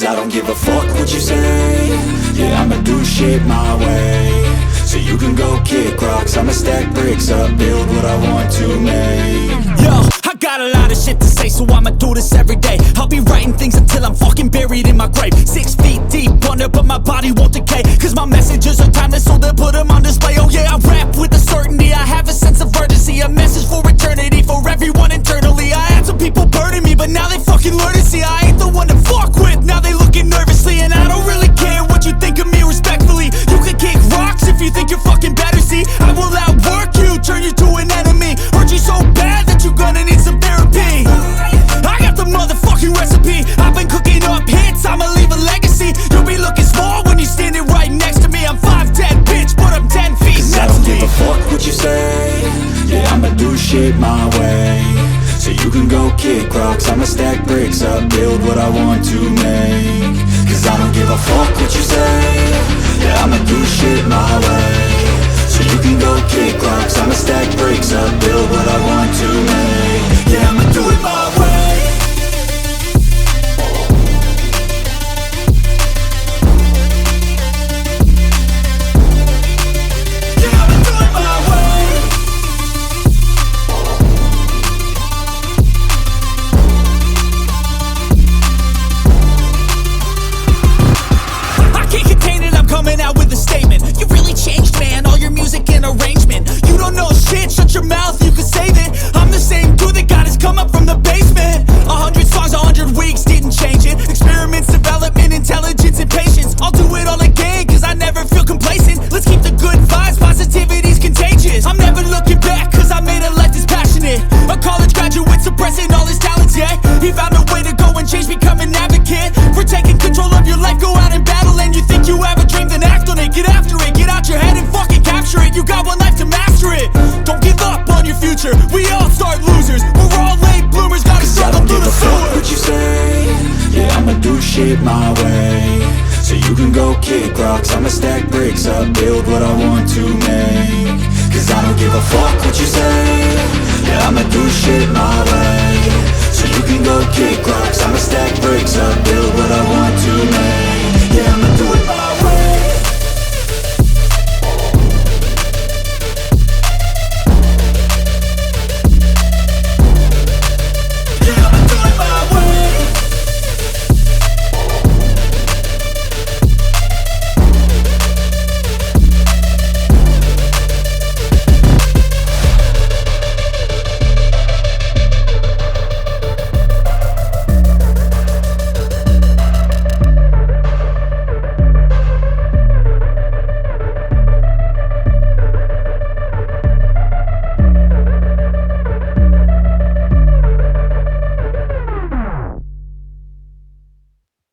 Cause I don't give a fuck what you say. Yeah, I'ma do shit my way. So you can go kick rocks, I'ma stack bricks up, build what I want to make. Yo, I got a lot of shit to say, so I'ma do this every day. I'll be writing things until I'm fucking buried in my grave. 6 feet deep under, but my body won't decay. Cause my messages are timeless, so they'll put them on display. Oh yeah, I rap with a certainty, I have a sense of urgency. A message for eternity, for everyone internally. I had some people burning me, but now they fucking learn to see I ain't the one to fuck with, now they looking nervously. And I don't really care what you think of me respectfully. You can kick rocks if you think you're fucking better, see. I will outwork you, turn you to an enemy. Hurt you so bad that you're gonna need some therapy. I got the motherfucking recipe. I've been cooking up hits, I'ma leave a legacy. You'll be looking small when you're standing right next to me. I'm 5'10", bitch, but I'm 10 feet Cause next I don't to me. give a fuck what you say. Yeah, I'ma do shit my way. So you can go kick rocks, I'ma stack bricks up, build what I want to make. Cause I don't give a fuck what you say. Yeah, I'ma do shit my way. So you can go kick rocks, I'ma stack bricks up, build what I want to make. Yeah, I'ma do it my way. Coming out with a statement. You really changed, man, all your music and arrangement. You don't know shit, shut your mouth, you can save it. I'm the same dude that got his come up from the basement. 100 songs, 100 weeks, didn't change it. Experiments, development, intelligence, and patience. I'll do it all again, cause I never feel complacent. Let's keep the good vibes, positivity's contagious. I'm never looking back, cause I made a life that's passionate. A college graduate suppressing all his talents, yeah. He found a way to go and change, become an advocate. For taking control of your life, go out and battle. And you think you have a dream, then act on it. Get after it, get out your head and fucking capture it. You got one life to master it. Don't give up on your future, we all start losers. We're all late bloomers, gotta struggle through the sewer. I don't give a fuck what you say. Yeah, I'ma do shit my way. So you can go kick rocks, I'ma stack bricks up, build what I want to make. Cause I don't give a fuck what you say. Yeah, I'ma do shit my way. So you can go kick rocks, I'ma stack bricks up, build